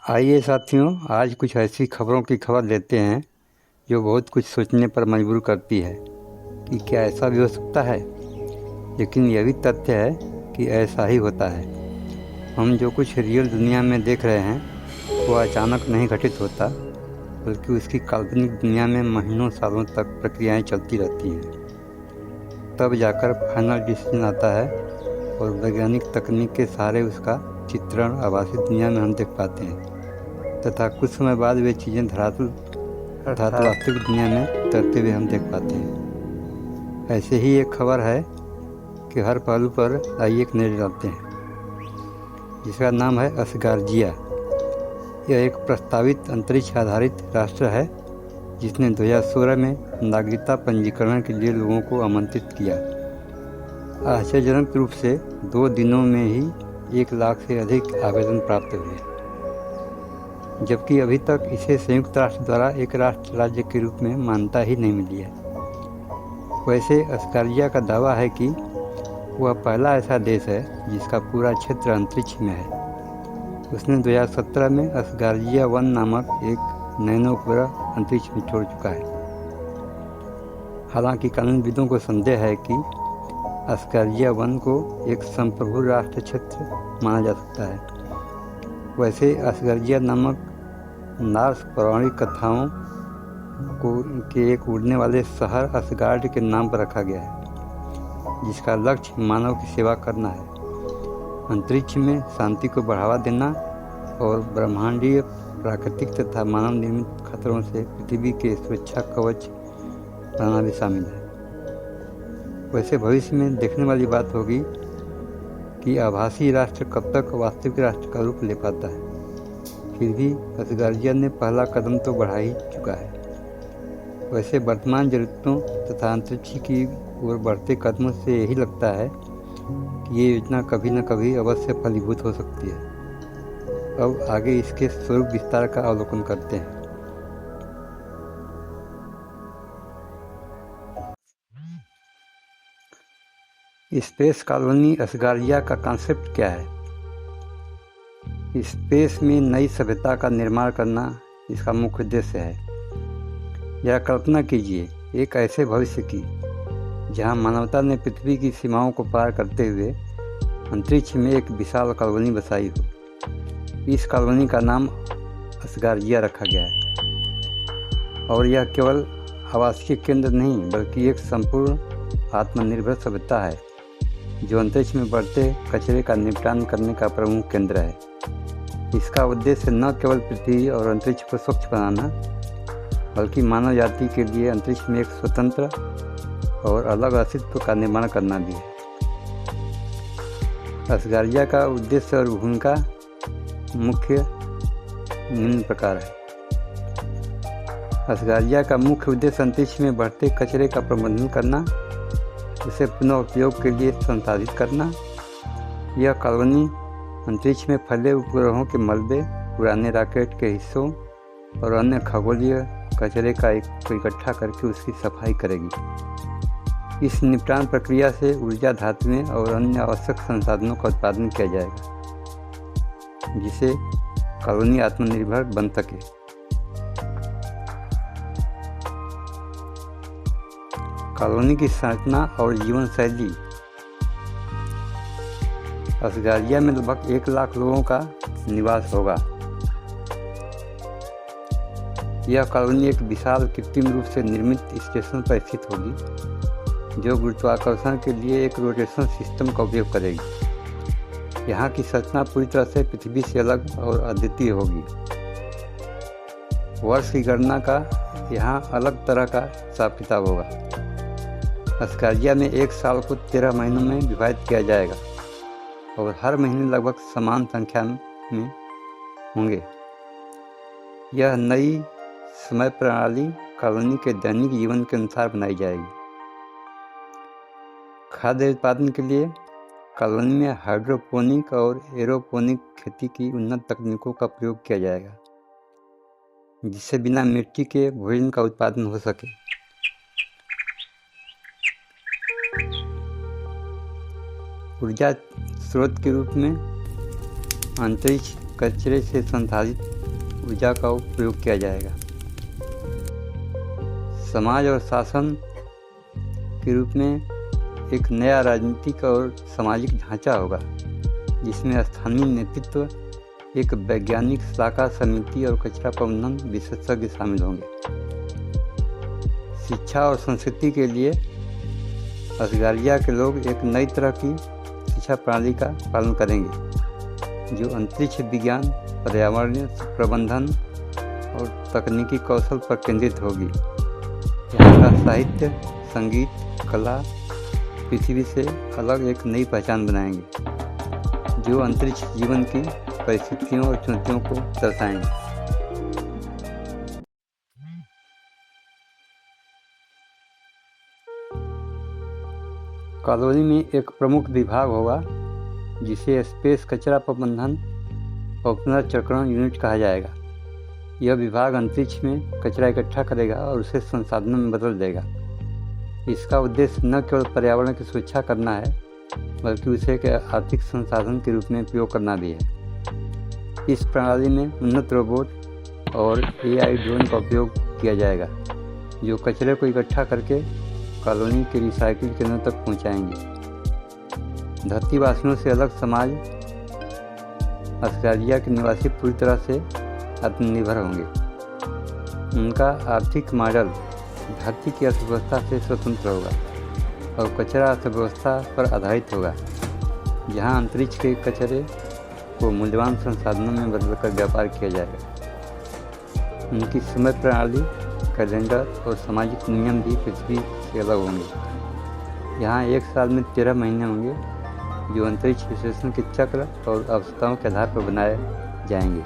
आइए साथियों, आज कुछ ऐसी खबरों की खबर लेते हैं जो बहुत कुछ सोचने पर मजबूर करती है कि क्या ऐसा भी हो सकता है। लेकिन यह भी तथ्य है कि ऐसा ही होता है। हम जो कुछ रियल दुनिया में देख रहे हैं वो अचानक नहीं घटित होता, बल्कि उसकी काल्पनिक दुनिया में महीनों सालों तक प्रक्रियाएं चलती रहती हैं। तब जाकर फाइनल डिसीजन आता है और वैज्ञानिक तकनीक के सहारे उसका चित्रण आभासी दुनिया में हम देख पाते हैं तथा कुछ समय बाद वे चीज़ें धरातल अर्थात वास्तविक दुनिया में उतरते हुए हम देख पाते हैं। ऐसे ही एक खबर है कि हर पहलू पर आइए एक नज़र डालते हैं, जिसका नाम है असगार्जिया। यह एक प्रस्तावित अंतरिक्ष आधारित राष्ट्र है जिसने 2016 में नागरिकता पंजीकरण के लिए लोगों को आमंत्रित किया। आश्चर्यजनक रूप से 2 दिनों में ही 1 लाख से अधिक आवेदन प्राप्त हुए, जबकि अभी तक इसे संयुक्त राष्ट्र द्वारा एक राष्ट्र राज्य के रूप में मान्यता ही नहीं मिली है। वैसे असगार्जिया का दावा है कि वह पहला ऐसा देश है जिसका पूरा क्षेत्र अंतरिक्ष में है। उसने 2017 में असगार्जिया 1 नामक एक नैनो उपग्रह अंतरिक्ष में छोड़ चुका है। हालांकि कानूनविदों को संदेह है कि असगार्जिया 1 को एक संप्रभु राष्ट्र क्षेत्र माना जा सकता है। वैसे असगार्जिया नामक नॉर्स पौराणिक कथाओं के एक उड़ने वाले शहर असगार्ड के नाम पर रखा गया है, जिसका लक्ष्य मानव की सेवा करना है, अंतरिक्ष में शांति को बढ़ावा देना और ब्रह्मांडीय प्राकृतिक तथा मानव निर्मित खतरों से पृथ्वी के सुरक्षा कवच बनाना भी शामिल है। वैसे भविष्य में देखने वाली बात होगी कि आभासी राष्ट्र कब तक वास्तविक राष्ट्र का रूप ले पाता है। फिर भी असगार्जिया ने पहला कदम तो बढ़ा ही चुका है। वैसे वर्तमान जरूरतों तथा अंतरिक्ष की ओर बढ़ते कदमों से यही लगता है कि ये योजना कभी न कभी अवश्य फलीभूत हो सकती है। अब आगे इसके स्वरूप विस्तार का अवलोकन करते हैं। स्पेस कॉलोनी असगार्जिया का कॉन्सेप्ट क्या है? स्पेस में नई सभ्यता का निर्माण करना इसका मुख्य उद्देश्य है। यह कल्पना कीजिए एक ऐसे भविष्य की जहां मानवता ने पृथ्वी की सीमाओं को पार करते हुए अंतरिक्ष में एक विशाल कॉलोनी बसाई हो। इस कॉलोनी का नाम असगार्जिया रखा गया है और यह केवल आवासीय केंद्र नहीं बल्कि एक संपूर्ण आत्मनिर्भर सभ्यता है जो अंतरिक्ष में बढ़ते कचरे का निपटान करने का प्रमुख केंद्र है। इसका उद्देश्य न केवल पृथ्वी और अंतरिक्ष को स्वच्छ बनाना बल्कि मानव जाति के लिए अंतरिक्ष में एक स्वतंत्र और अलग अस्तित्व का निर्माण करना भी है। असगार्जिया का उद्देश्य और भूमिका मुख्य निम्न प्रकार है। असगार्जिया का मुख्य उद्देश्य अंतरिक्ष में बढ़ते कचरे का प्रबंधन करना, उसे पुनः उपयोग के लिए संसाधित करना। यह कॉलोनी अंतरिक्ष में फैले उपग्रहों के मलबे, पुराने रॉकेट के हिस्सों और अन्य खगोलीय कचरे का इकट्ठा करके उसकी सफाई करेगी। इस निपटान प्रक्रिया से ऊर्जा, धातुएं और अन्य आवश्यक संसाधनों का उत्पादन किया जाएगा, जिससे कॉलोनी आत्मनिर्भर बन सके। कॉलोनी की संरचना और जीवन शैली। असगार्जिया में लगभग 1 लाख लोगों का निवास होगा। यह कॉलोनी एक विशाल कृत्रिम रूप से निर्मित स्टेशन पर स्थित होगी जो गुरुत्वाकर्षण के लिए एक रोटेशन सिस्टम का उपयोग करेगी। यहाँ की संरचना पूरी तरह से पृथ्वी से अलग और अद्वितीय होगी। वर्ष की गणना का यहाँ अलग तरह का हिसाब किताब होगा। असगार्जिया में एक साल को 13 महीनों में विभाजित किया जाएगा और हर महीने लगभग समान संख्या में होंगे। यह नई समय प्रणाली कॉलोनी के दैनिक जीवन के अनुसार बनाई जाएगी। खाद्य उत्पादन के लिए कॉलोनी में हाइड्रोपोनिक और एरोपोनिक खेती की उन्नत तकनीकों का प्रयोग किया जाएगा, जिससे बिना मिट्टी के भोजन का उत्पादन हो सके। ऊर्जा स्रोत के रूप में अंतरिक्ष कचरे से संसाधित ऊर्जा का प्रयोग किया जाएगा। समाज और शासन के रूप में एक नया राजनीतिक और सामाजिक ढांचा होगा, जिसमें स्थानीय नेतृत्व, एक वैज्ञानिक शाखा समिति और कचरा प्रबंधन विशेषज्ञ शामिल होंगे। शिक्षा और संस्कृति के लिए असगारिया के लोग एक नई तरह की शिक्षा प्रणाली का पालन करेंगे, जो अंतरिक्ष विज्ञान, पर्यावरणीय प्रबंधन और तकनीकी कौशल पर केंद्रित होगी। यहाँ का साहित्य, संगीत, कला पृथ्वी से अलग एक नई पहचान बनाएंगे, जो अंतरिक्ष जीवन की परिस्थितियों और चुनौतियों को दर्शाएंगे। कॉलोनी में एक प्रमुख विभाग होगा, जिसे स्पेस कचरा प्रबंधन और पुनर्चक्रण यूनिट कहा जाएगा। यह विभाग अंतरिक्ष में कचरा इकट्ठा करेगा और उसे संसाधनों में बदल देगा। इसका उद्देश्य न केवल पर्यावरण की सुरक्षा करना है, बल्कि उसे एक आर्थिक संसाधन के रूप में उपयोग करना भी है। इस प्रणाली में उन्नत रोबोट और AI ड्रोन का उपयोग किया जाएगा, जो कचरे को इकट्ठा करके कॉलोनी के रिसाइकिल केंद्रों तक पहुंचाएंगे। धरतीवासियों से अलग समाज असगारिया के निवासी पूरी तरह से आत्मनिर्भर होंगे। उनका आर्थिक मॉडल धरती की अर्थव्यवस्था से स्वतंत्र होगा और कचरा अर्थव्यवस्था पर आधारित होगा, जहां अंतरिक्ष के कचरे को मूल्यवान संसाधनों में बदलकर व्यापार किया जाएगा। उनकी समय प्रणाली, कैलेंडर और सामाजिक नियम भी पृथ्वी से अलग होंगे। यहाँ एक साल में 13 महीने होंगे, जो अंतरिक्ष विश्लेषण के चक्र और आवश्यकताओं के आधार पर बनाए जाएंगे।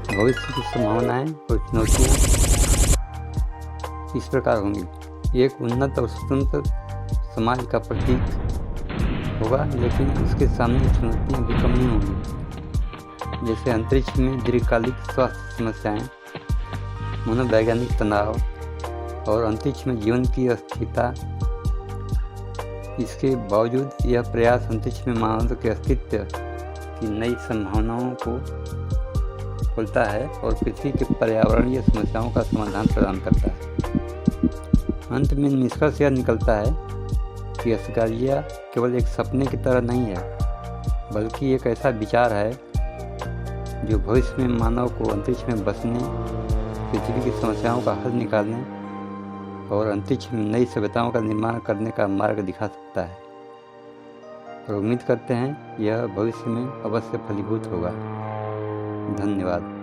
भविष्य की संभावनाएं और चुनौतियाँ इस प्रकार होंगी। एक उन्नत और स्वतंत्र समाज का प्रतीक होगा, लेकिन उसके सामने चुनौतियाँ भी कम नहीं होंगी, जैसे अंतरिक्ष में दीर्घकालिक स्वास्थ्य समस्याएं, मनोवैज्ञानिक तनाव और अंतरिक्ष में जीवन की अस्थिरता। इसके बावजूद यह प्रयास अंतरिक्ष में मानव के अस्तित्व की नई संभावनाओं को खोलता है और पृथ्वी के पर्यावरणीय समस्याओं का समाधान प्रदान करता है। अंत में निष्कर्ष यह निकलता है कि असगारिया केवल एक सपने की तरह नहीं है, बल्कि एक ऐसा विचार है जो भविष्य में मानव को अंतरिक्ष में बसने, पृथ्वी की समस्याओं का हल निकालने और अंतरिक्ष में नई सभ्यताओं का निर्माण करने का मार्ग दिखा सकता है। और उम्मीद करते हैं यह भविष्य में अवश्य फलीभूत होगा। धन्यवाद।